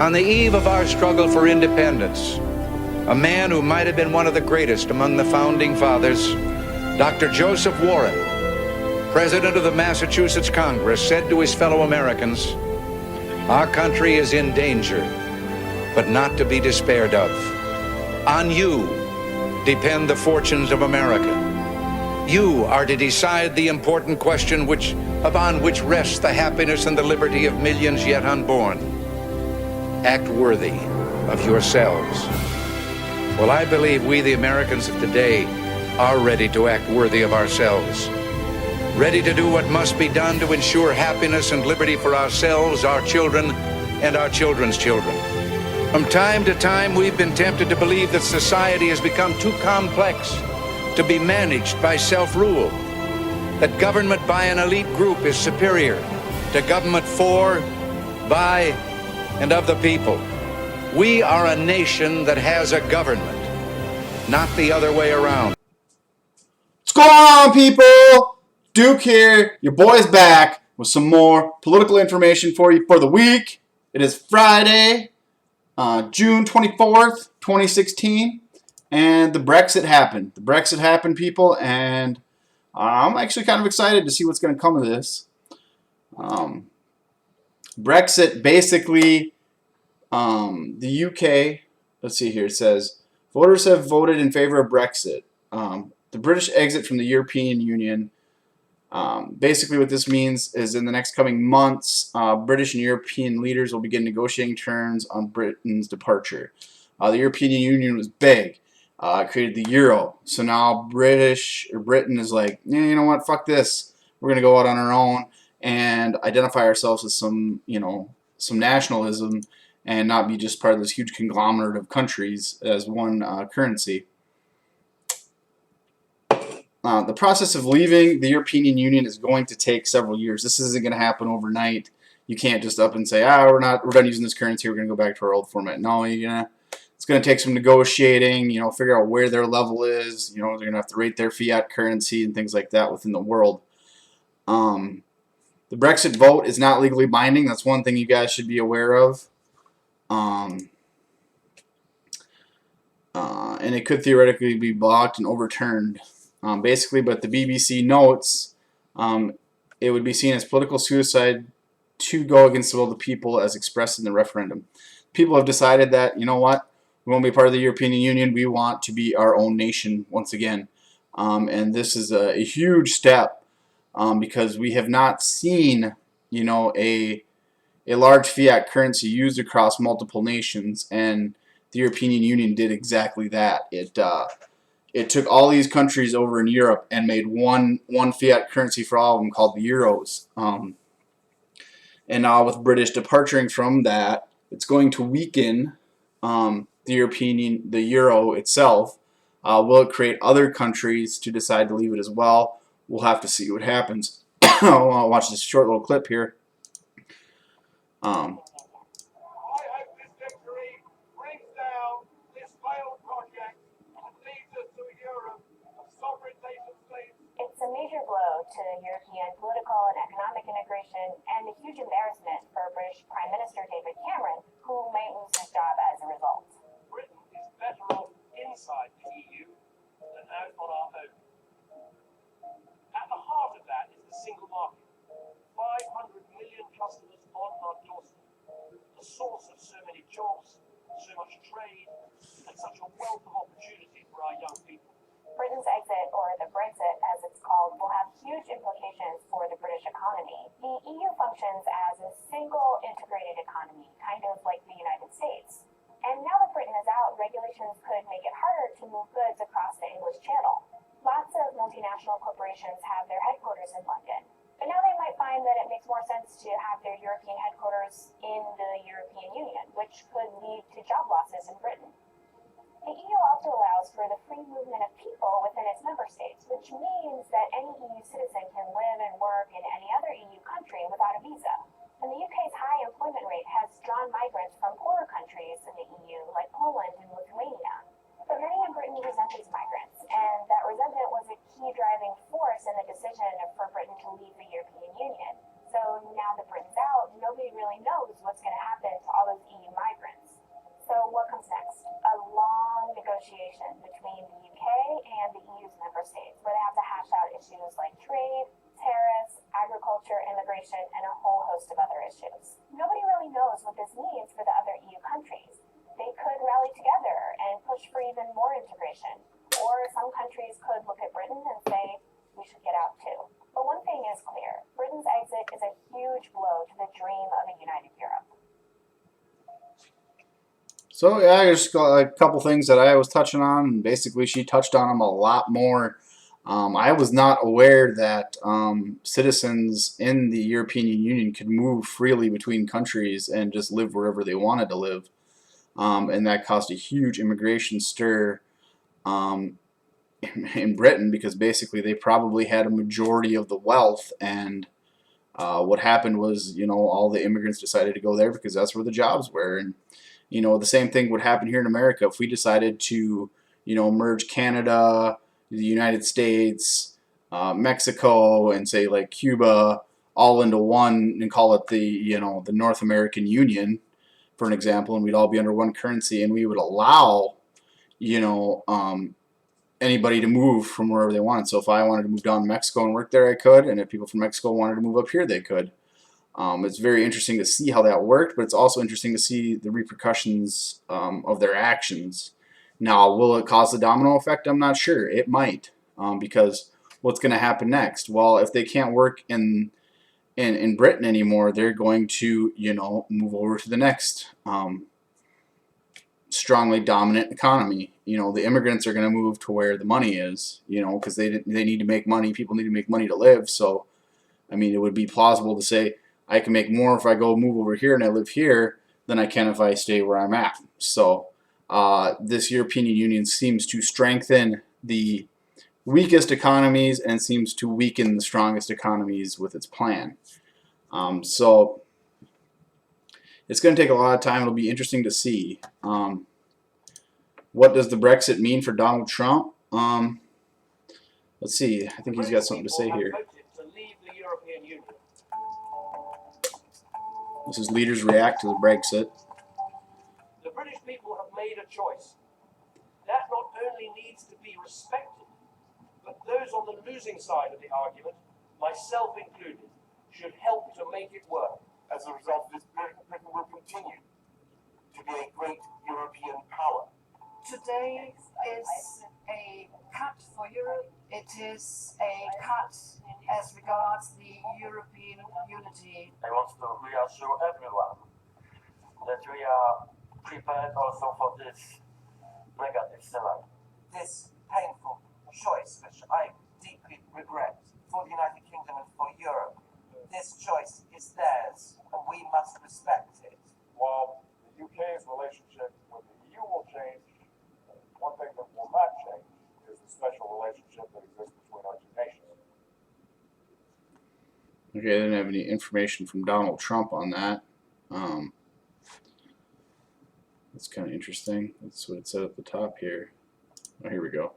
On the eve of our struggle for independence, a man who might have been one of the greatest among the founding fathers, Dr. Joseph Warren, president of the Massachusetts Congress, said to his fellow Americans, "Our country is in danger, but not to be despaired of. On you depend the fortunes of America. You are to decide the important question upon which rests the happiness and the liberty of millions yet unborn. Act worthy of yourselves." Well, I believe we, the Americans of today, are ready to act worthy of ourselves. Ready to do what must be done to ensure happiness and liberty for ourselves, our children, and our children's children. From time to time, we've been tempted to believe that society has become too complex to be managed by self-rule, that government by an elite group is superior to government for, by, and of the people. We are a nation that has a government, not the other way around. What's going on, people? Duke here. Your boy's back with some more political information for you for the week. It is Friday, June 24th, 2016, and the Brexit happened. The Brexit happened, people, and I'm actually kind of excited to see what's going to come of this. Brexit, basically, the UK, let's see here, it says, voters have voted in favor of Brexit. The British exit from the European Union. Basically what this means is in the next coming months, British and European leaders will begin negotiating terms on Britain's departure. The European Union was big. Created the Euro. So now Britain is like, yeah, you know what, fuck this. We're going to go out on our own and identify ourselves as some nationalism and not be just part of this huge conglomerate of countries as one currency. The process of leaving the European Union is going to take several years. This isn't going to happen overnight. You can't just up and say, we're done using this currency, we're going to go back to our old format. No, it's going to take some negotiating, figure out where their level is. They're going to have to rate their fiat currency and things like that within the world. The Brexit vote is not legally binding. That's one thing you guys should be aware of. And it could theoretically be blocked and overturned. Basically, but the BBC notes it would be seen as political suicide to go against the will of the people as expressed in the referendum. People have decided that, you know what, we won't be part of the European Union, we want to be our own nation once again. And this is a huge step because we have not seen, a large fiat currency used across multiple nations, and the European Union did exactly that. It took all these countries over in Europe and made one fiat currency for all of them called the euros. And now with British departing from that, it's going to weaken the euro itself. Will it create other countries to decide to leave it as well? We'll have to see what happens. I'll watch this short little clip here. It's a major blow to European political and economic integration and a huge embarrassment for British Prime Minister David Cameron, who might lose his job as a result. Britain is better off inside the EU than out on our own. At the heart of that is the single market. 500 million customers on our doorstep. The source of so many jobs, so much trade, and such a wealth of opportunity for our young people. Britain's exit, or the Brexit as it's called, will have huge implications for the British economy. The EU functions as a single integrated economy, kind of like the United States. And now that Britain is out, regulations could make it harder to move goods across the English Channel. Lots of multinational corporations have their headquarters in London. But now they might find that it makes more sense to have their European headquarters in the European Union, which could lead to job losses in Britain. The EU also allows for the free movement of people within its member states, which means that any EU citizen can live and work in any other EU country without a visa. And the UK's high employment rate has drawn migrants from poorer countries in the EU, like Poland and Lithuania. But many in Britain resent these migrants, and that resentment was a key driving force in the decision for Britain to leave the European Union. So now that Britain's out, nobody really knows what's going to happen to all those EU migrants. this means for the other EU countries. They could rally together and push for even more integration. Or some countries could look at Britain and say, we should get out too. But one thing is clear, Britain's exit is a huge blow to the dream of a united Europe. So yeah, just got a couple things that I was touching on, and basically she touched on them a lot more. I was not aware that citizens in the European Union could move freely between countries and just live wherever they wanted to live. And that caused a huge immigration stir in Britain, because basically they probably had a majority of the wealth, and what happened was, you know, all the immigrants decided to go there because that's where the jobs were. And you know, the same thing would happen here in America if we decided to, you know, merge Canada, the United States, Mexico, and say like Cuba all into one and call it the, you know, the North American Union, for an example, and we'd all be under one currency, and we would allow, you know, anybody to move from wherever they wanted. So if I wanted to move down to Mexico and work there, I could, and if people from Mexico wanted to move up here, they could. It's very interesting to see how that worked, but it's also interesting to see the repercussions of their actions. Now, will it cause a domino effect? I'm not sure. It might, because what's going to happen next? Well, if they can't work in Britain anymore, they're going to, you know, move over to the next strongly dominant economy. You know, the immigrants are going to move to where the money is, you know, because they need to make money. People need to make money to live. So, I mean, it would be plausible to say I can make more if I go move over here and I live here than I can if I stay where I'm at. So, this European Union seems to strengthen the weakest economies and seems to weaken the strongest economies with its plan. So it's going to take a lot of time. It'll be interesting to see. What does the Brexit mean for Donald Trump? Let's see. I think he's got something to say here. This is Leaders React to the Brexit. The British people have made a choice. That not only needs to be respected, but those on the losing side of the argument, myself included, should help to make it work. As a result of this, Britain will continue to be a great European power. Today is a cut for Europe. It is a cut as regards the European unity. I want to reassure everyone that we are prepared also for this negative scenario. This painful choice, which I deeply regret, for the United Kingdom and for Europe. This choice is theirs, and we must respect it. While the UK's relationship with the EU will change, one thing that will not change is the special relationship that exists between our two nations. Okay, I didn't have any information from Donald Trump on that. That's kind of interesting. That's what it said at the top here. Oh, here we go.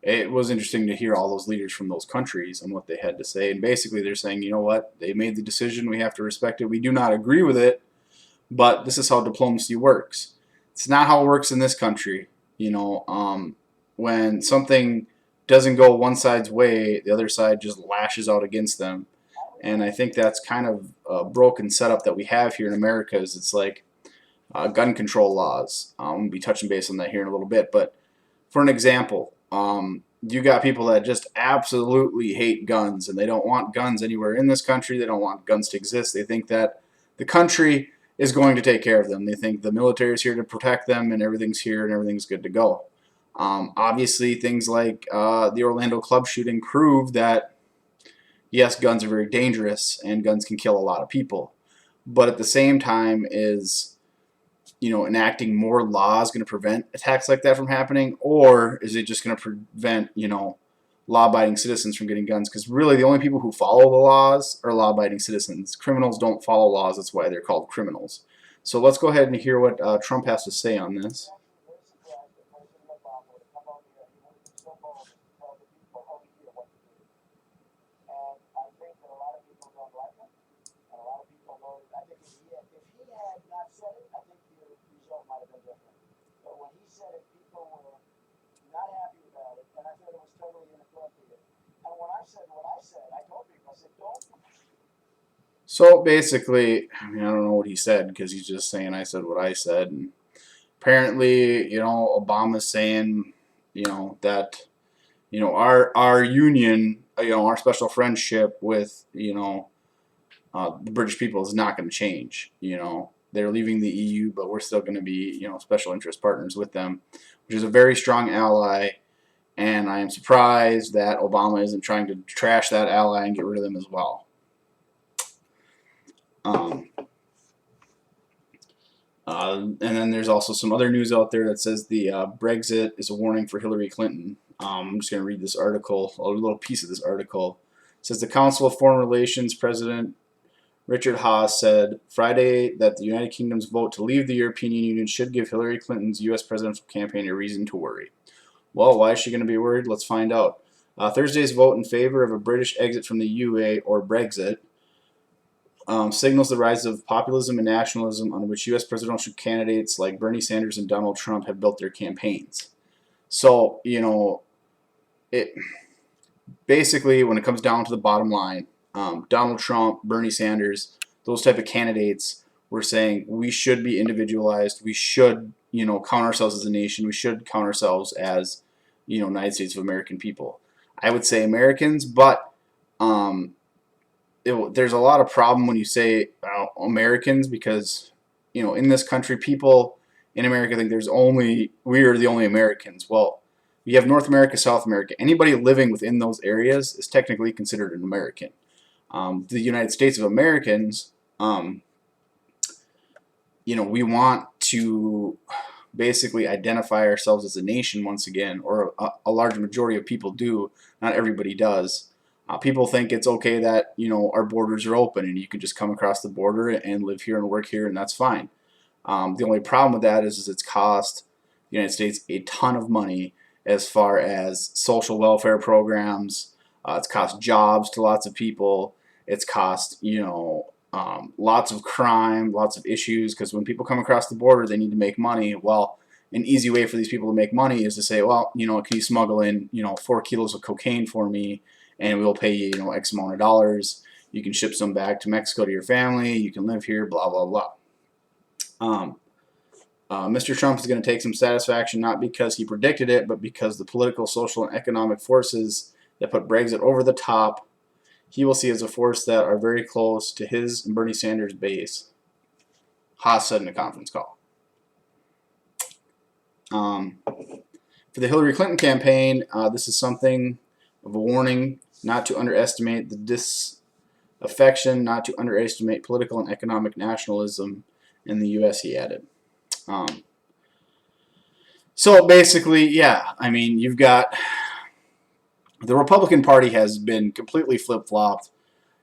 It was interesting to hear all those leaders from those countries and what they had to say. And basically they're saying, you know what, they made the decision, we have to respect it. We do not agree with it, but this is how diplomacy works. It's not how it works in this country. You know, when something doesn't go one side's way, the other side just lashes out against them. And I think that's kind of a broken setup that we have here in America. Is it's like gun control laws. We'll be touching base on that here in a little bit. But for an example, you got people that just absolutely hate guns, and they don't want guns anywhere in this country. They don't want guns to exist. They think that the country is going to take care of them. They think the military is here to protect them, and everything's here and everything's good to go. Obviously, things like the Orlando club shooting prove that, yes, guns are very dangerous and guns can kill a lot of people. But at the same time, is, you know, enacting more laws going to prevent attacks like that from happening? Or is it just going to prevent, you know, law-abiding citizens from getting guns? Because really the only people who follow the laws are law-abiding citizens. Criminals don't follow laws. That's why they're called criminals. So let's go ahead and hear what Trump has to say on this. So basically, I mean, I don't know what he said because he's just saying I said what I said. And apparently, Obama's saying, that, our union, our special friendship with, the British people is not going to change. They're leaving the EU, but we're still going to be, special interest partners with them, which is a very strong ally. And I am surprised that Obama isn't trying to trash that ally and get rid of them as well. And then there's also some other news out there that says the Brexit is a warning for Hillary Clinton. I'm just going to read this article, a little piece of this article. It says the Council of Foreign Relations President Richard Haass said Friday that the United Kingdom's vote to leave the European Union should give Hillary Clinton's U.S. presidential campaign a reason to worry. Well, why is she going to be worried? Let's find out. Thursday's vote in favor of a British exit from the UA, or Brexit, signals the rise of populism and nationalism on which U.S. presidential candidates like Bernie Sanders and Donald Trump have built their campaigns. So, it basically, when it comes down to the bottom line, Donald Trump, Bernie Sanders, those type of candidates were saying we should be individualized. We should, count ourselves as a nation. We should count ourselves as, United States of American people. I would say Americans, but there's a lot of problem when you say Americans because, in this country, people in America think we are the only Americans. Well, you have North America, South America. Anybody living within those areas is technically considered an American. The United States of Americans, we want to basically identify ourselves as a nation once again, or a large majority of people do. Not everybody does. People think it's okay that, our borders are open and you can just come across the border and live here and work here and that's fine. The only problem with that is it's cost the United States a ton of money as far as social welfare programs. It's cost jobs to lots of people. It's cost, lots of crime, lots of issues, because when people come across the border, they need to make money. Well, an easy way for these people to make money is to say, well, can you smuggle in, 4 kilos of cocaine for me, and we'll pay you, X amount of dollars. You can ship some back to Mexico to your family. You can live here, blah, blah, blah. Mr. Trump is going to take some satisfaction, not because he predicted it, but because the political, social, and economic forces that put Brexit over the top, he will see as a force that are very close to his and Bernie Sanders' base, Haass said in a conference call. For the Hillary Clinton campaign, this is something of a warning not to underestimate the disaffection, not to underestimate political and economic nationalism in the U.S., he added. So basically, yeah, I mean, you've got the Republican Party has been completely flip-flopped.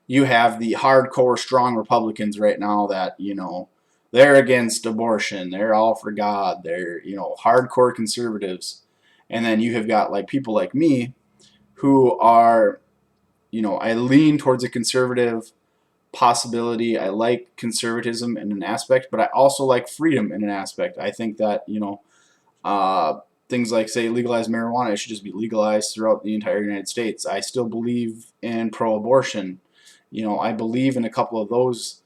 You have the hardcore, strong Republicans right now that, they're against abortion. They're all for God. They're, hardcore conservatives. And then you have got people like me who are, I lean towards a conservative possibility. I like conservatism in an aspect, but I also like freedom in an aspect. I think that, things like, say, legalize marijuana, it should just be legalized throughout the entire United States. I still believe in pro-abortion. I believe in a couple of those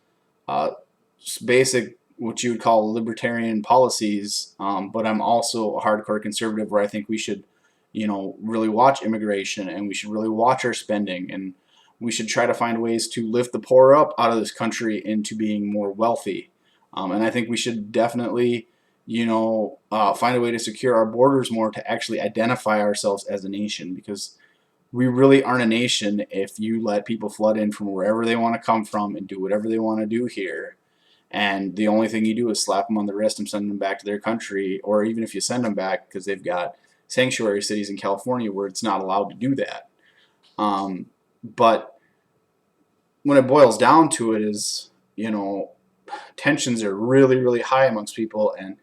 basic, what you would call libertarian policies, but I'm also a hardcore conservative where I think we should, really watch immigration, and we should really watch our spending, and we should try to find ways to lift the poor up out of this country into being more wealthy. And I think we should definitely, find a way to secure our borders more to actually identify ourselves as a nation, because we really aren't a nation if you let people flood in from wherever they want to come from and do whatever they want to do here. And the only thing you do is slap them on the wrist and send them back to their country, or even if you send them back because they've got sanctuary cities in California where it's not allowed to do that. But when it boils down to it is, tensions are really, really high amongst people, and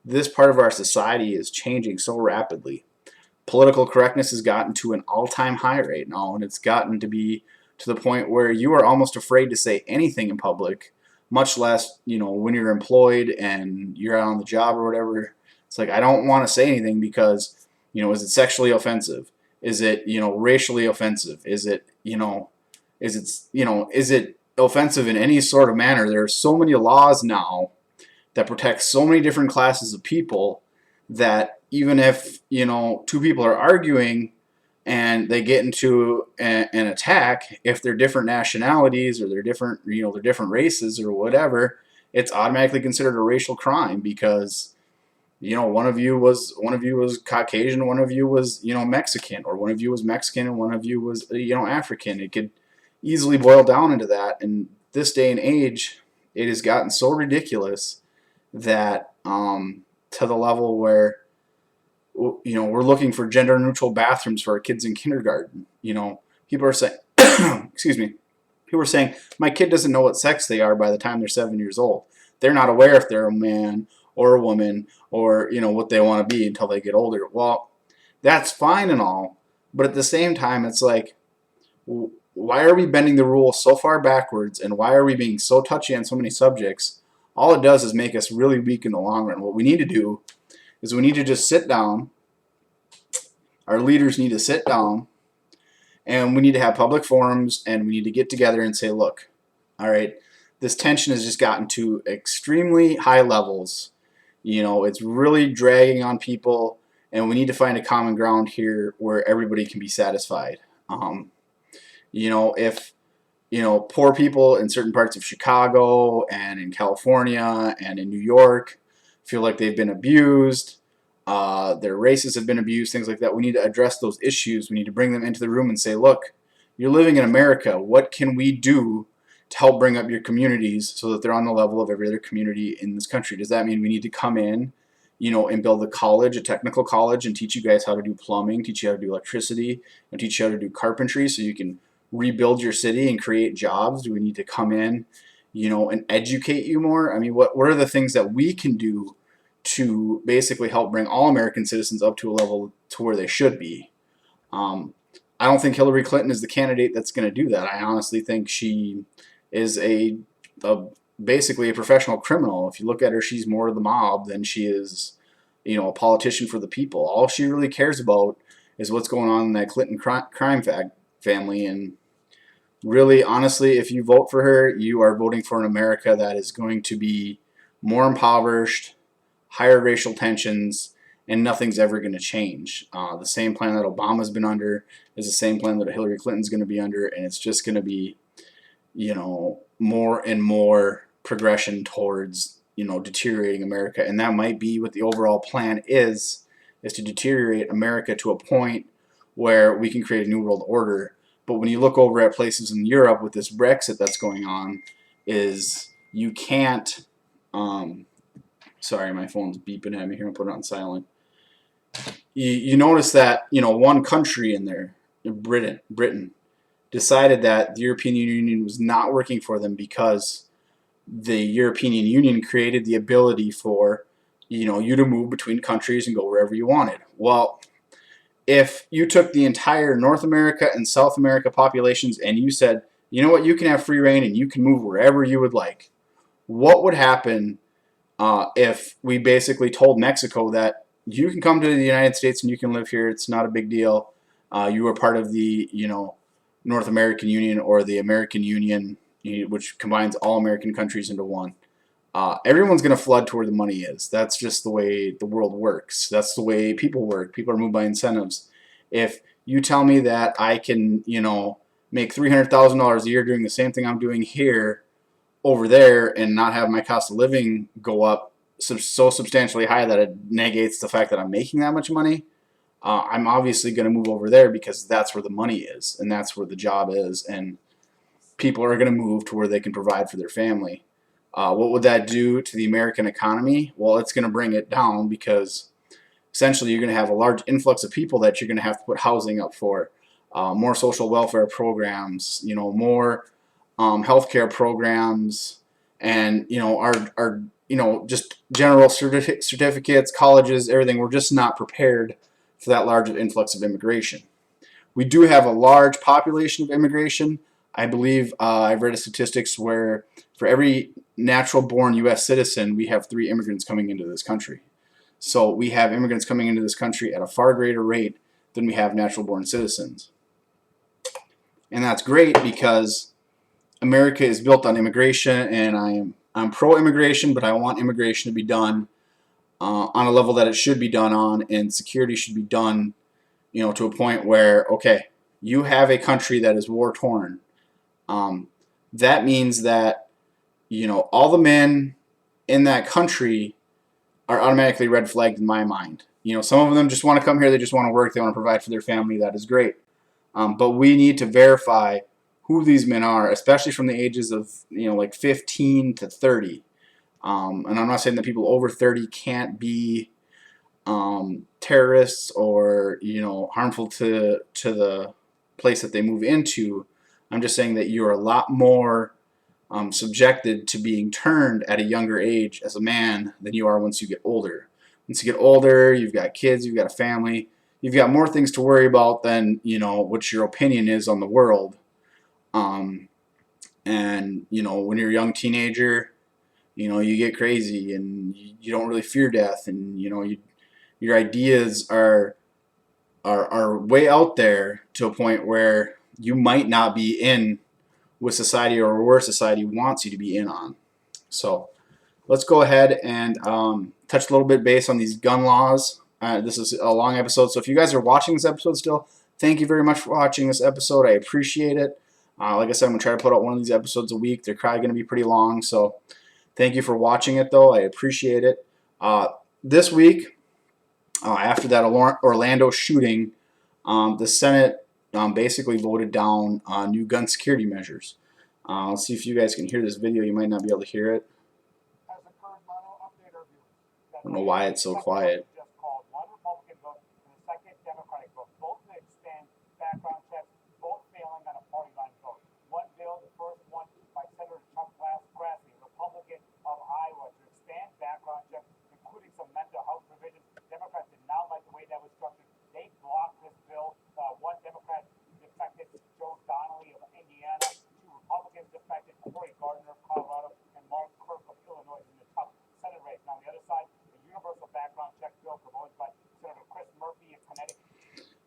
this part of our society is changing so rapidly. Political correctness has gotten to an all-time high right now, and it's gotten to be to the point where you are almost afraid to say anything in public, much less, when you're employed and you're out on the job or whatever. It's like, I don't want to say anything because, is it sexually offensive? Is it, racially offensive? Is it, is it offensive in any sort of manner. There are so many laws now that protect so many different classes of people that even if, you know, two people are arguing and they get into an attack, if they're different nationalities or they're different, you know, they're different races or whatever, it's automatically considered a racial crime because, you know, one of you was Caucasian, one of you was, you know, Mexican, or one of you was Mexican and one of you was, you know, African. It could easily boil down into that. And this day and age, it has gotten so ridiculous that to the level where, you know, we're looking for gender neutral bathrooms for our kids in kindergarten. You know, people are saying, excuse me, people are saying, my kid doesn't know what sex they are by the time they're 7 years old. They're not aware if they're a man or a woman or, you know, what they want to be until they get older. Well, that's fine and all, but at the same time, it's like, why are we bending the rules so far backwards, and why are we being so touchy on so many subjects? All it does is make us really weak in the long run. What we need to do is we need to just sit down. Our leaders need to sit down, and we need to have public forums, and we need to get together and say, look, all right, this tension has just gotten to extremely high levels. You know, it's really dragging on people, and we need to find a common ground here where everybody can be satisfied. You know, if, you know, poor people in certain parts of Chicago and in California and in New York feel like they've been abused, their races have been abused, things like that, we need to address those issues. We need to bring them into the room and say, look, you're living in America. What can we do to help bring up your communities so that they're on the level of every other community in this country? Does that mean we need to come in, you know, and build a college, a technical college, and teach you guys how to do plumbing, teach you how to do electricity, and teach you how to do carpentry so you can rebuild your city and create jobs? Do we need to come in, you know, and educate you more? I mean, what are the things that we can do to basically help bring all American citizens up to a level to where they should be? I don't think Hillary Clinton is the candidate that's going to do that. I honestly think she is basically a professional criminal. If you look at her, she's more the mob than she is, you know, a politician for the people. All she really cares about is what's going on in that Clinton crime family. And really, honestly, if you vote for her, you are voting for an America that is going to be more impoverished, higher racial tensions, and nothing's ever going to change. The same plan that Obama's been under is the same plan that Hillary Clinton's going to be under, and it's just going to be, you know, more and more progression towards, you know, deteriorating America. And that might be what the overall plan is to deteriorate America to a point where we can create a new world order. But when you look over at places in Europe with this Brexit that's going on, is you can't, sorry, my phone's beeping at me here, I'll put it on silent. You notice that, you know, one country in there, Britain, decided that the European Union was not working for them because the European Union created the ability for, you know, you to move between countries and go wherever you wanted. Well, if you took the entire North America and South America populations and you said, you know what, you can have free reign and you can move wherever you would like, what would happen if we basically told Mexico that you can come to the United States and you can live here, it's not a big deal, you are part of the, you know, North American Union or the American Union, which combines all American countries into one. Everyone's going to flood to where the money is. That's just the way the world works. That's the way people work. People are moved by incentives. If you tell me that I can, you know, make $300,000 a year doing the same thing I'm doing here over there and not have my cost of living go up so substantially high that it negates the fact that I'm making that much money, I'm obviously going to move over there because that's where the money is and that's where the job is, and people are going to move to where they can provide for their family. What would that do to the American economy? Well, it's going to bring it down because essentially you're going to have a large influx of people that you're going to have to put housing up for, more social welfare programs, you know, more healthcare programs, and, you know, our you know, just general certificates, colleges, everything. We're just not prepared for that large influx of immigration. We do have a large population of immigration. I believe I've read statistics where for every natural-born U.S. citizen, we have 3 immigrants coming into this country. So we have immigrants coming into this country at a far greater rate than we have natural-born citizens. And that's great because America is built on immigration, and I'm pro-immigration, but I want immigration to be done on a level that it should be done on, and security should be done, you know, to a point where, okay, you have a country that is war-torn. That means that, you know, all the men in that country are automatically red flagged in my mind. You know, some of them just want to come here, they just want to work, they want to provide for their family, that is great. But we need to verify who these men are, especially from the ages of, you know, like 15 to 30. And I'm not saying that people over 30 can't be terrorists or, you know, harmful to the place that they move into. I'm just saying that you're a lot more subjected to being turned at a younger age as a man than you are once you get older. Once you get older, you've got kids, you've got a family, you've got more things to worry about than, you know, what your opinion is on the world. And, you know, when you're a young teenager, you know, you get crazy and you don't really fear death, and, you know, your ideas are way out there to a point where you might not be in with society or where society wants you to be in on. So let's go ahead and touch a little bit base on these gun laws. This is a long episode, so if you guys are watching this episode still, thank you very much for watching this episode. I appreciate it. Like I said, I'm going to try to put out one of these episodes a week. They're probably going to be pretty long, so thank you for watching it, though. I appreciate it. This week, after that Orlando shooting, the Senate basically voted down new gun security measures. Let's see if you guys can hear this video. You might not be able to hear it. I don't know why it's so quiet.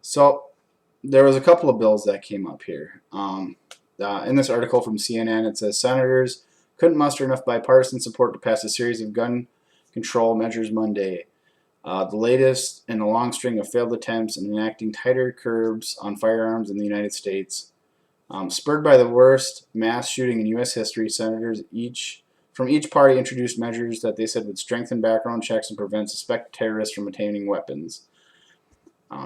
So there was a couple of bills that came up here. In this article from CNN, it says senators couldn't muster enough bipartisan support to pass a series of gun control measures Monday. The latest in a long string of failed attempts in enacting tighter curbs on firearms in the United States. Spurred by the worst mass shooting in U.S. history, senators from each party introduced measures that they said would strengthen background checks and prevent suspected terrorists from obtaining weapons.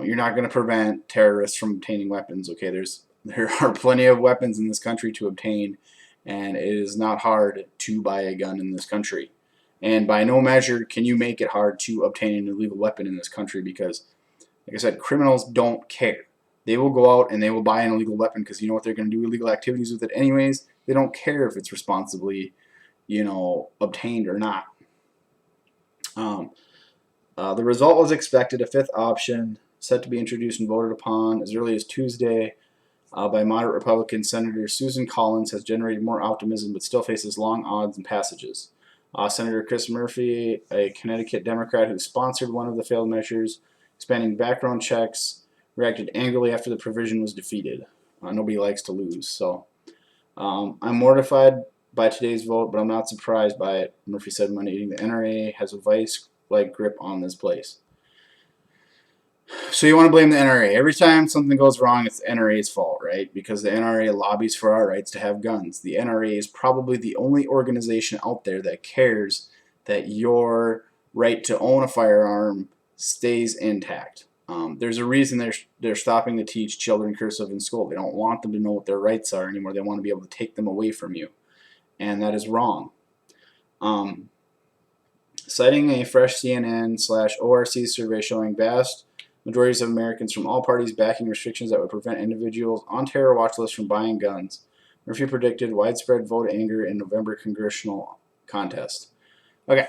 You're not going to prevent terrorists from obtaining weapons, okay? There are plenty of weapons in this country to obtain, and it is not hard to buy a gun in this country. And by no measure can you make it hard to obtain an illegal weapon in this country because, like I said, criminals don't care. They will go out and they will buy an illegal weapon because you know what they're going to do illegal activities with it anyways. They don't care if it's responsibly, you know, obtained or not. The result was expected, a fifth option set to be introduced and voted upon as early as Tuesday by moderate Republican Senator Susan Collins has generated more optimism but still faces long odds and passages. Senator Chris Murphy, a Connecticut Democrat who sponsored one of the failed measures, expanding background checks, reacted angrily after the provision was defeated. Nobody likes to lose. So I'm mortified by today's vote, but I'm not surprised by it, Murphy said Monday. The NRA has a vice-like grip on this place. So you want to blame the NRA. Every time something goes wrong, it's the NRA's fault, right? Because the NRA lobbies for our rights to have guns. The NRA is probably the only organization out there that cares that your right to own a firearm stays intact. There's a reason they're stopping to teach children cursive in school. They don't want them to know what their rights are anymore. They want to be able to take them away from you. And that is wrong. Citing a fresh CNN/ORC survey showing vast majorities of Americans from all parties backing restrictions that would prevent individuals on terror watch lists from buying guns, Murphy predicted widespread vote anger in November congressional contest. Okay.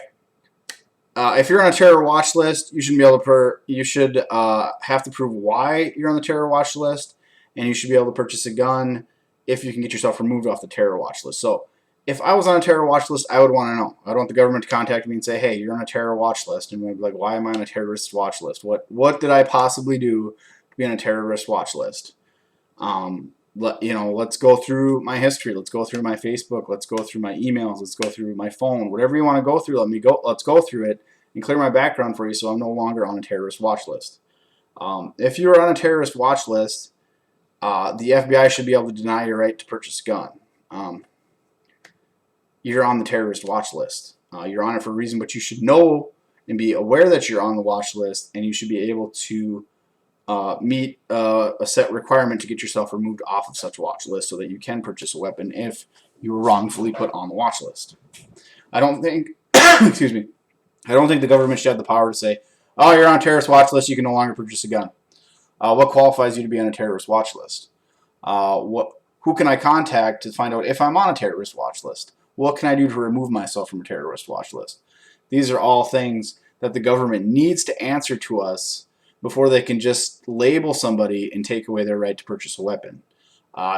If you're on a terror watch list, you shouldn't be able to have to prove why you're on the terror watch list, and you should be able to purchase a gun if you can get yourself removed off the terror watch list. So if I was on a terror watch list, I would want to know. I'd want the government to contact me and say, hey, you're on a terror watch list. And I'd be like, why am I on a terrorist watch list? What did I possibly do to be on a terrorist watch list? let's go through my history. Let's go through my Facebook. Let's go through my emails. Let's go through my phone. Whatever you want to go through, let's go through it and clear my background for you so I'm no longer on a terrorist watch list. If you're on a terrorist watch list, the FBI should be able to deny your right to purchase a gun. You're on the terrorist watch list. You're on it for a reason, but you should know and be aware that you're on the watch list, and you should be able to meet a set requirement to get yourself removed off of such watch list so that you can purchase a weapon if you were wrongfully put on the watch list. I don't think, excuse me, I don't think the government should have the power to say, oh, you're on a terrorist watch list, you can no longer purchase a gun. What qualifies you to be on a terrorist watch list? Who can I contact to find out if I'm on a terrorist watch list? What can I do to remove myself from a terrorist watch list? These are all things that the government needs to answer to us before they can just label somebody and take away their right to purchase a weapon.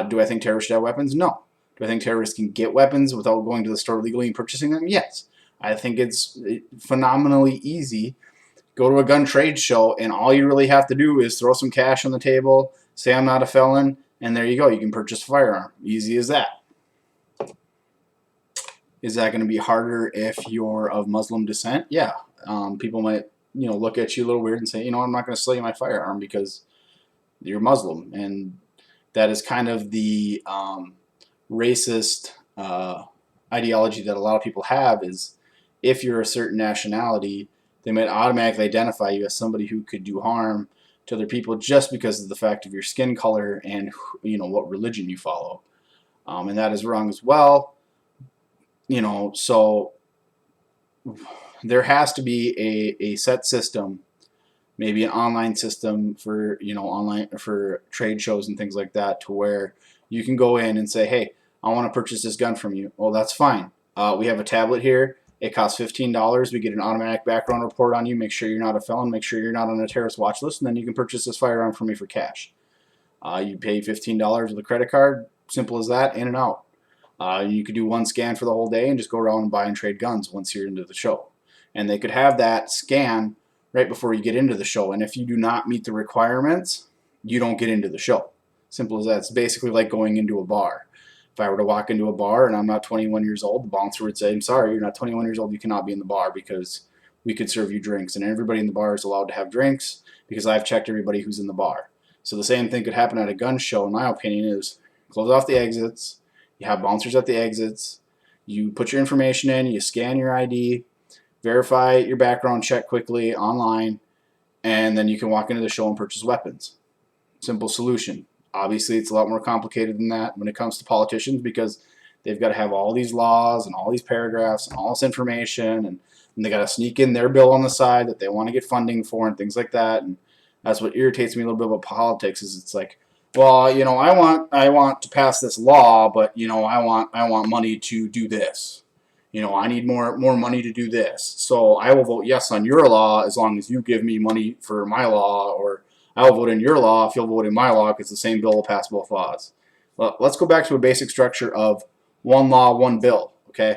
Do I think terrorists should have weapons? No. Do I think terrorists can get weapons without going to the store legally and purchasing them? Yes. I think it's phenomenally easy. Go to a gun trade show, and all you really have to do is throw some cash on the table, say I'm not a felon, and there you go. You can purchase a firearm. Easy as that. Is that going to be harder if you're of Muslim descent? Yeah. People might look at you a little weird and say, I'm not going to sell you my firearm because you're Muslim. And that is kind of the racist ideology that a lot of people have, is if you're a certain nationality, they might automatically identify you as somebody who could do harm to other people just because of the fact of your skin color and what religion you follow. And that is wrong as well. So there has to be a set system, maybe an online system for online for trade shows and things like that, to where you can go in and say, hey, I want to purchase this gun from you. Well, that's fine. We have a tablet here. It costs $15. We get an automatic background report on you. Make sure you're not a felon. Make sure you're not on a terrorist watch list, and then you can purchase this firearm from me for cash. You pay $15 with a credit card. Simple as that. In and out. You could do one scan for the whole day and just go around and buy and trade guns once you're into the show. And they could have that scan right before you get into the show. And if you do not meet the requirements, you don't get into the show. Simple as that. It's basically like going into a bar. If I were to walk into a bar and I'm not 21 years old, the bouncer would say, I'm sorry, you're not 21 years old, you cannot be in the bar because we could serve you drinks. And everybody in the bar is allowed to have drinks because I've checked everybody who's in the bar. So the same thing could happen at a gun show, in my opinion, is close off the exits. You have bouncers at the exits. You put your information in, you scan your ID, verify your background check quickly online, and then you can walk into the show and purchase weapons. Simple solution. Obviously, it's a lot more complicated than that when it comes to politicians, because they've got to have all these laws and all these paragraphs and all this information, and they got to sneak in their bill on the side that they want to get funding for and things like that. And that's what irritates me a little bit about politics, is it's like, well, I want to pass this law, but I want money to do this. I need more money to do this. So I will vote yes on your law as long as you give me money for my law, or I will vote in your law if you'll vote in my law, because the same bill will pass both laws. Well, let's go back to a basic structure of one law, one bill. Okay,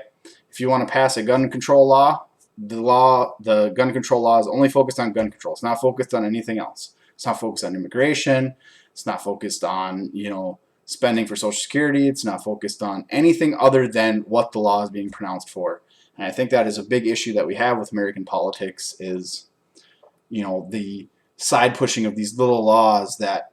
if you want to pass a gun control law, the gun control law is only focused on gun control. It's not focused on anything else. It's not focused on immigration. It's not focused on spending for Social Security. It's not focused on anything other than what the law is being pronounced for. And I think that is a big issue that we have with American politics, is the side pushing of these little laws that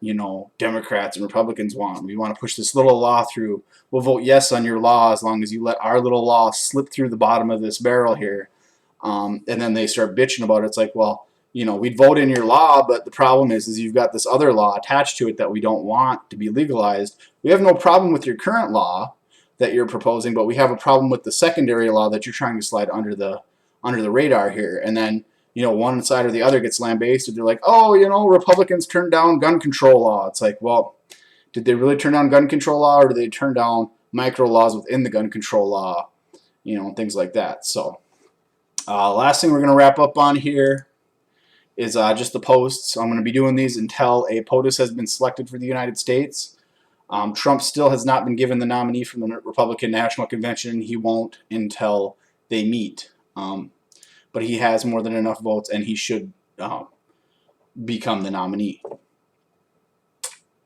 Democrats and Republicans want. We want to push this little law through. We'll vote yes on your law as long as you let our little law slip through the bottom of this barrel here. And then they start bitching about it. It's like, well, we'd vote in your law, but the problem is you've got this other law attached to it that we don't want to be legalized. We have no problem with your current law that you're proposing, but we have a problem with the secondary law that you're trying to slide under the radar here. And then one side or the other gets lambasted. They're like, oh, Republicans turned down gun control law. It's like, well, did they really turn down gun control law, or did they turn down micro laws within the gun control law? Things like that. So last thing we're going to wrap up on here is just the posts. I'm going to be doing these until a POTUS has been selected for the United States. Trump still has not been given the nominee from the Republican National Convention. He won't until they meet. But he has more than enough votes, and he should become the nominee.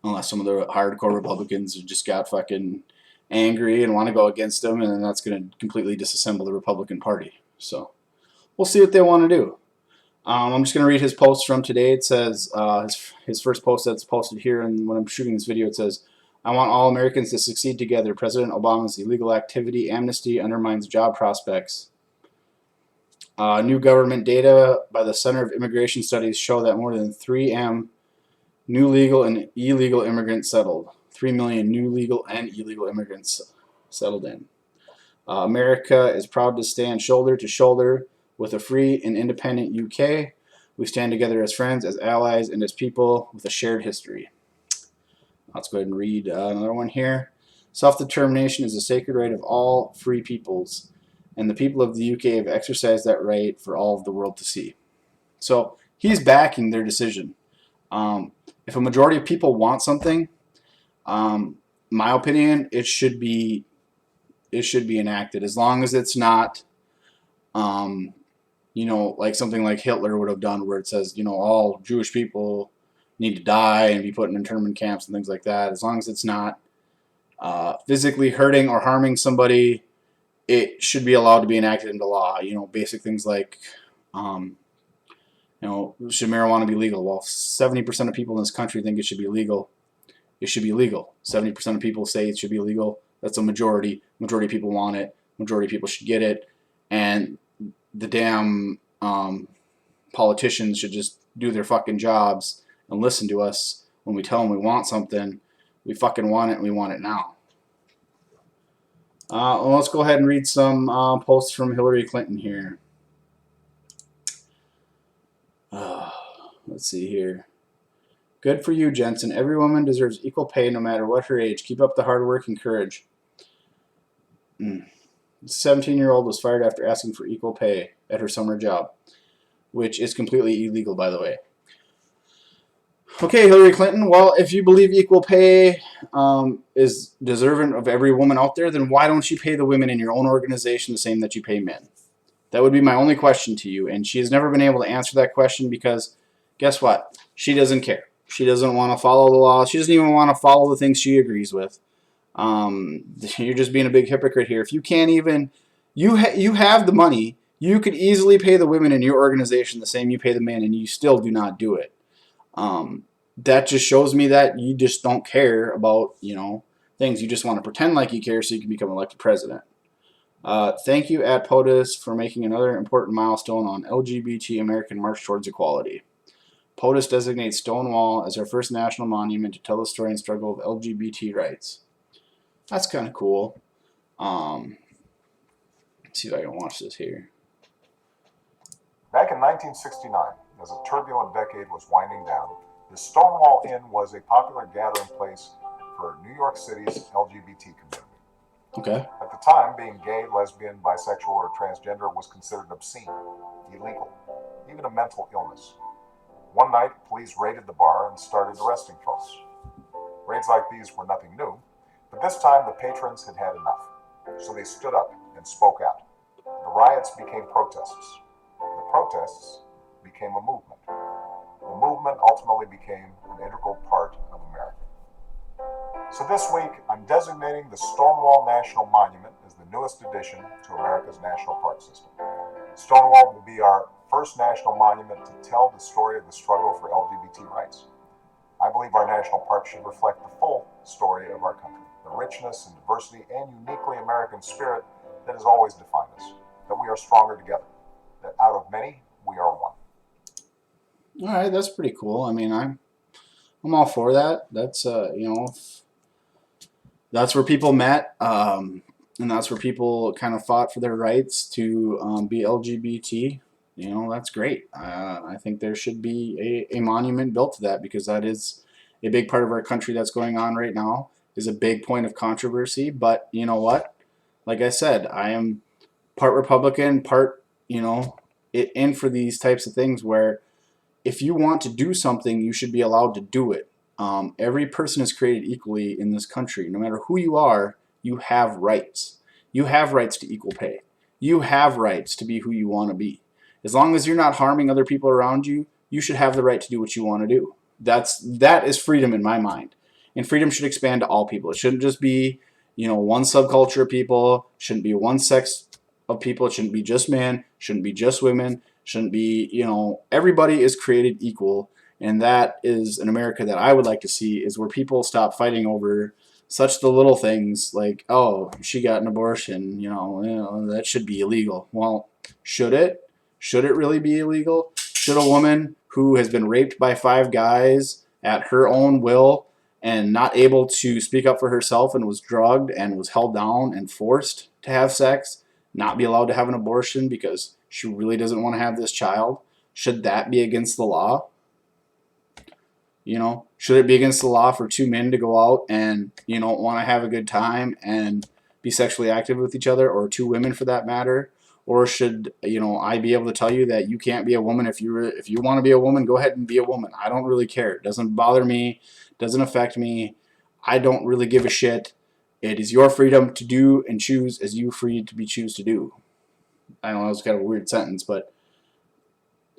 unless some of the hardcore Republicans just got fucking angry and want to go against him, and then that's going to completely disassemble the Republican Party. So we'll see what they want to do. I'm just going to read his post from today. It says, his first post that's posted here, and when I'm shooting this video, it says, I want all Americans to succeed together. President Obama's illegal activity amnesty undermines job prospects. New government data by the Center of Immigration Studies show that more than 3M new legal and illegal immigrants settled. 3 million new legal and illegal immigrants settled in. America is proud to stand shoulder to shoulder with a free and independent UK. We stand together as friends, as allies, and as people with a shared history. Let's go ahead and read another one here. Self-determination is a sacred right of all free peoples, and the people of the UK have exercised that right for all of the world to see. So he's backing their decision. If a majority of people want something, my opinion, it should be enacted, as long as it's not, you know, like something like Hitler would have done, where it says, you know, all Jewish people need to die and be put in internment camps and things like that. As long as it's not physically hurting or harming somebody, it should be allowed to be enacted into law. You know, basic things like, you know, should marijuana be legal? Well, 70% of people in this country think it should be legal. It should be legal. 70% of people say it should be illegal. That's a majority. Majority of people want it. Majority of people should get it. And the damn politicians should just do their fucking jobs and listen to us when we tell them we want something. We fucking want it, and we want it now. Well, let's go ahead and read some posts from Hillary Clinton here. Let's see here. Good for you, Jensen. Every woman deserves equal pay no matter what her age. Keep up the hard work and courage. The 17-year-old was fired after asking for equal pay at her summer job, which is completely illegal, by the way. Okay, Hillary Clinton, well, if you believe equal pay is deserving of every woman out there, then why don't you pay the women in your own organization the same that you pay men? That would be my only question to you, and she has never been able to answer that question because, guess what? She doesn't care. She doesn't want to follow the law. She doesn't even want to follow the things she agrees with. You're just being a big hypocrite here. If you can't even, you have the money, you could easily pay the women in your organization the same you pay the men, and you still do not do it. That just shows me that you just don't care about, you know, things. You just want to pretend like you care so you can become elected president. Thank you at POTUS for making another important milestone on LGBT American March Towards Equality. POTUS designates Stonewall as our first national monument to tell the story and struggle of LGBT rights. That's kind of cool. Let's see if I can watch this here. Back in 1969, as a turbulent decade was winding down, the Stonewall Inn was a popular gathering place for New York City's LGBT community. Okay. At the time, being gay, lesbian, bisexual, or transgender was considered obscene, illegal, even a mental illness. One night, police raided the bar and started arresting folks. Raids like these were nothing new, but this time the patrons had had enough, so they stood up and spoke out. The riots became protests. The protests became a movement. The movement ultimately became an integral part of America. So this week, I'm designating the Stonewall National Monument as the newest addition to America's national park system. Stonewall will be our first national monument to tell the story of the struggle for LGBT rights. I believe our national park should reflect the full story of our country, the richness and diversity and uniquely American spirit that has always defined us, that we are stronger together, that out of many, we are one. All right, that's pretty cool. I mean, I'm all for that. That's you know, that's where people met, and that's where people kind of fought for their rights to be LGBT. You know, that's great. I think there should be a monument built to that, because that is a big part of our country that's going on right now, is a big point of controversy. But you know what? Like I said, I am part Republican, part, you know, in for these types of things where if you want to do something, you should be allowed to do it. Every person is created equally in this country. No matter who you are, you have rights. You have rights to equal pay. You have rights to be who you want to be. As long as you're not harming other people around you, you should have the right to do what you want to do. That is freedom in my mind. And freedom should expand to all people. It shouldn't just be, you know, one subculture of people. It shouldn't be one sex of people. It shouldn't be just men. It shouldn't be just women. It shouldn't be, you know, everybody is created equal. And that is an America that I would like to see, is where people stop fighting over such the little things like, oh, she got an abortion, you know, that should be illegal. Well, should it? Should it really be illegal? Should a woman who has been raped by 5 guys at her own will and not able to speak up for herself and was drugged and was held down and forced to have sex not be allowed to have an abortion because she really doesn't want to have this child? Should that be against the law? You know, should it be against the law for 2 men to go out and, you know, want to have a good time and be sexually active with each other, or 2 women for that matter? Or should, you know, I be able to tell you that you can't be a woman? If you want to be a woman, go ahead and be a woman. I don't really care. It doesn't bother me. It doesn't affect me. I don't really give a shit. It is your freedom to do and choose as you free to be choose to do. I know that was kind of a weird sentence, but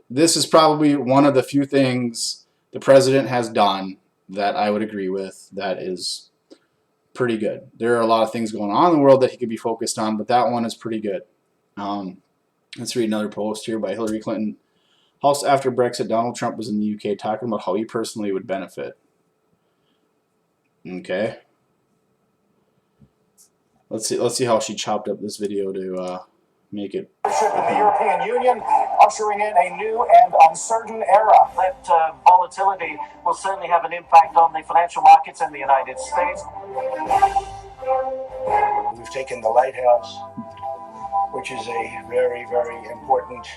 this is probably one of the few things the president has done that I would agree with that is pretty good. There are a lot of things going on in the world that he could be focused on, but that one is pretty good. Let's read another post here by Hillary Clinton. House after Brexit, Donald Trump was in the UK talking about how he personally would benefit. Okay. Let's see how she chopped up this video to make it. In the European Union, ushering in a new and uncertain era. That volatility will certainly have an impact on the financial markets in the United States. We've taken the lighthouse, which is a very, very important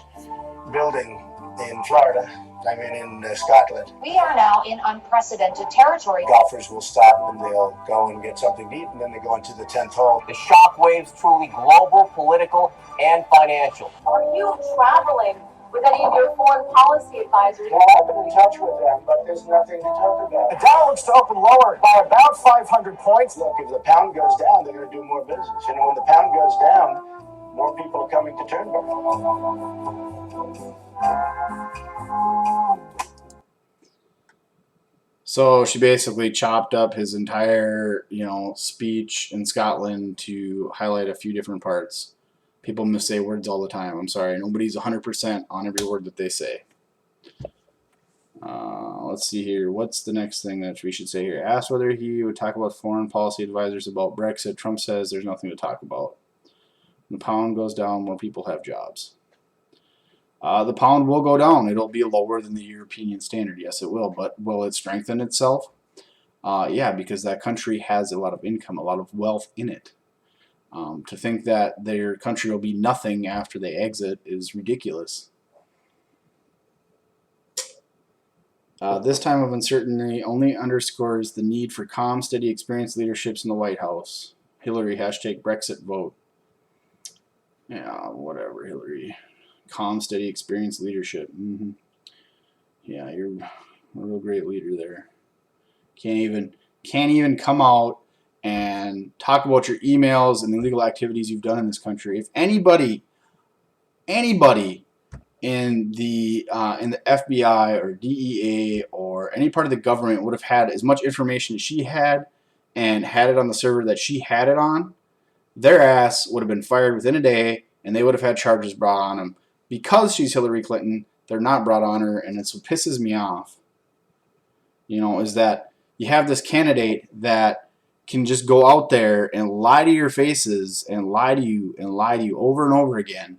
building in Florida. I mean, in Scotland. We are now in unprecedented territory. Golfers will stop and they'll go and get something to eat, and then they go into the 10th hole. The shockwaves truly global, political, and financial. Are you traveling with any of your foreign policy advisors? Well, I've been in touch with them, but there's nothing to talk about. The Dow looks to open lower by about 500 points. Look, if the pound goes down, they're going to do more business. You know, when the pound goes down, more people are coming to Turnbull. So she basically chopped up his entire, you know, speech in Scotland to highlight a few different parts. People missay words all the time. I'm sorry. Nobody's 100% on every word that they say. Let's see here. What's the next thing that we should say here? Asked whether he would talk about foreign policy advisors about Brexit. Trump says there's nothing to talk about. When the pound goes down, more people have jobs. The pound will go down. It'll be lower than the European standard. Yes, it will. But will it strengthen itself? Yeah, because that country has a lot of income, a lot of wealth in it. To think that their country will be nothing after they exit is ridiculous. This time of uncertainty only underscores the need for calm, steady, experienced leaderships in the White House. Hillary, hashtag Brexit vote. Yeah, whatever, Hillary. Calm, steady, experienced leadership. Yeah, you're a real great leader there. Can't even come out and talk about your emails and the illegal activities you've done in this country. If anybody in the FBI or DEA or any part of the government would have had as much information as she had and had it on the server that she had it on, their ass would have been fired within a day, and they would have had charges brought on them. Because she's Hillary Clinton, they're not brought on her, and it's what pisses me off. You know, is that you have this candidate that can just go out there and lie to your faces and lie to you over and over again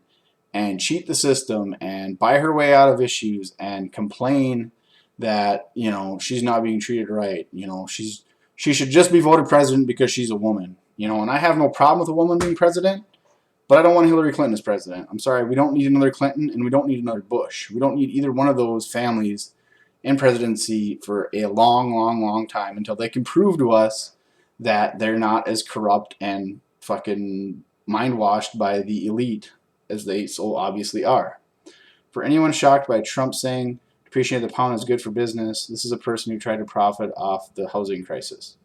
and cheat the system and buy her way out of issues and complain that, you know, she's not being treated right. You know, she should just be voted president because she's a woman. You know, and I have no problem with a woman being president, but I don't want Hillary Clinton as president. I'm sorry, we don't need another Clinton and we don't need another Bush. We don't need either one of those families in presidency for a long, long, long time until they can prove to us that they're not as corrupt and fucking mind-washed by the elite as they so obviously are. For anyone shocked by Trump saying depreciating the pound is good for business, this is a person who tried to profit off the housing crisis.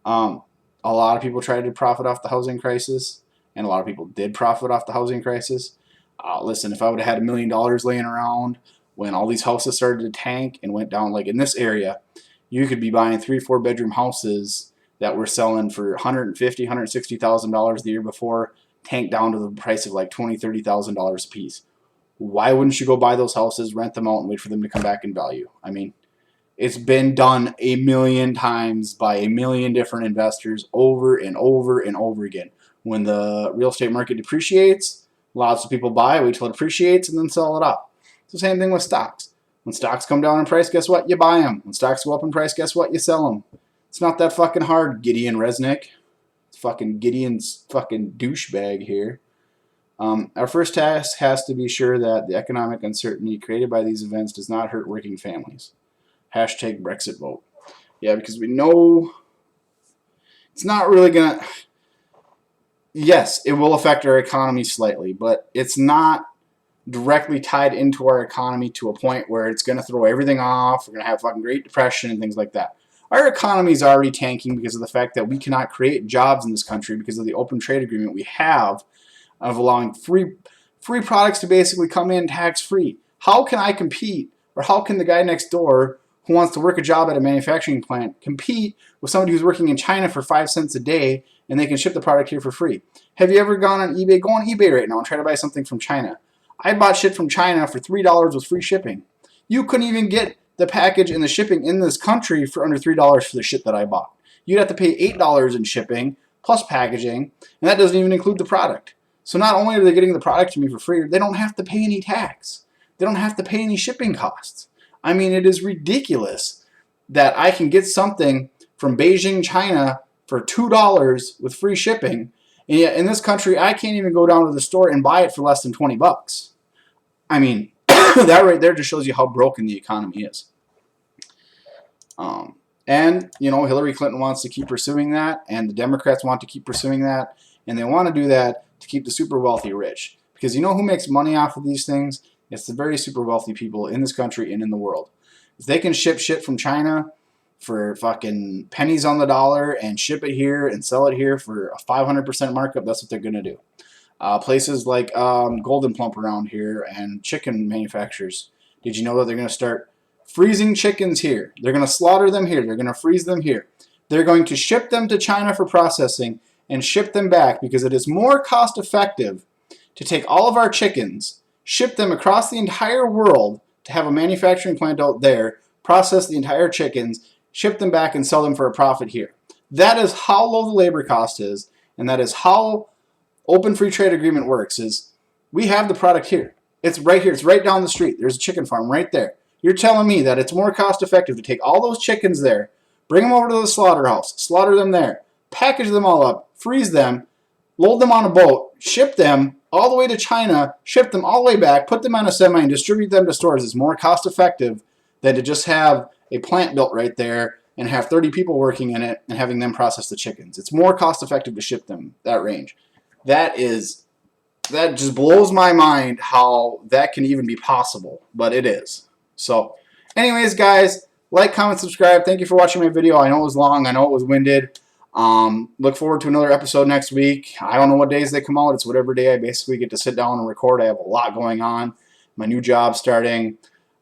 A lot of people tried to profit off the housing crisis, and a lot of people did profit off the housing crisis. Listen, if I would have had $1 million laying around when all these houses started to tank and went down, like in this area, you could be buying 3-4 bedroom houses that were selling for $150,000, $160,000 the year before, tanked down to the price of like $20,000, $30,000 a piece. Why wouldn't you go buy those houses, rent them out, and wait for them to come back in value? I mean, it's been done a million times by a million different investors over and over and over again. When the real estate market depreciates, lots of people buy, wait till it appreciates, and then sell it off. It's the same thing with stocks. When stocks come down in price, guess what? You buy them. When stocks go up in price, guess what? You sell them. It's not that fucking hard, Gideon Resnick. It's fucking Gideon's fucking douchebag here. Our first task has to be sure that the economic uncertainty created by these events does not hurt working families. Hashtag Brexit vote. Yeah, because we know it's not really going to... Yes, it will affect our economy slightly, but it's not directly tied into our economy to a point where it's going to throw everything off. We're going to have fucking Great Depression and things like that. Our economy is already tanking because of the fact that we cannot create jobs in this country because of the open trade agreement we have of allowing free products to basically come in tax-free. How can I compete, or how can the guy next door who wants to work a job at a manufacturing plant compete with somebody who's working in China for 5 cents a day and they can ship the product here for free? Have you ever gone on eBay? Go on eBay right now and try to buy something from China. I bought shit from China for $3 with free shipping. You couldn't even get the package and the shipping in this country for under $3 for the shit that I bought. You'd have to pay $8 in shipping plus packaging, and that doesn't even include the product. So not only are they getting the product to me for free, they don't have to pay any tax. They don't have to pay any shipping costs. I mean, it is ridiculous that I can get something from Beijing, China for $2 with free shipping, and yet in this country, I can't even go down to the store and buy it for less than 20 bucks. I mean, that right there just shows you how broken the economy is. And, you know, Hillary Clinton wants to keep pursuing that, and the Democrats want to keep pursuing that, and they want to do that to keep the super wealthy rich. Because you know who makes money off of these things? It's the very super wealthy people in this country and in the world. If they can ship shit from China for fucking pennies on the dollar and ship it here and sell it here for a 500% markup, that's what they're going to do. Places like Golden Plump around here and chicken manufacturers. Did you know that they're going to start freezing chickens here? They're going to slaughter them here. They're going to freeze them here. They're going to ship them to China for processing and ship them back because it is more cost effective to take all of our chickens, ship them across the entire world to have a manufacturing plant out there, process the entire chickens, ship them back and sell them for a profit here. That is how low the labor cost is, and that is how open free trade agreement works. Is we have the product here. It's right here. It's right down the street. There's a chicken farm right there. You're telling me that it's more cost effective to take all those chickens there, bring them over to the slaughterhouse, slaughter them there, package them all up, freeze them, load them on a boat, ship them all the way to China, ship them all the way back, put them on a semi, and distribute them to stores is more cost effective than to just have a plant built right there and have 30 people working in it and having them process the chickens. It's more cost effective to ship them that range. That just blows my mind how that can even be possible, but it is. So anyways, guys, like, comment, subscribe. Thank you for watching my video. I know it was long. I know it was winded. Look forward to another episode next week. I don't know what days they come out. It's whatever day I basically get to sit down and record. I have a lot going on. My new job starting.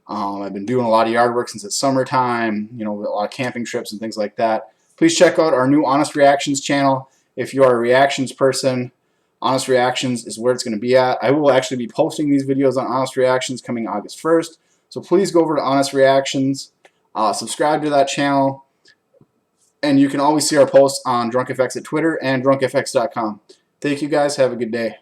I've been doing a lot of yard work since it's summertime. You know, a lot of camping trips and things like that. Please check out our new Honest Reactions channel. If you are a reactions person, Honest Reactions is where it's going to be at. I will actually be posting these videos on Honest Reactions coming August 1st. So please go over to Honest Reactions. Subscribe to that channel. And you can always see our posts on DrunkFX at Twitter and drunkfx.com. Thank you guys. Have a good day.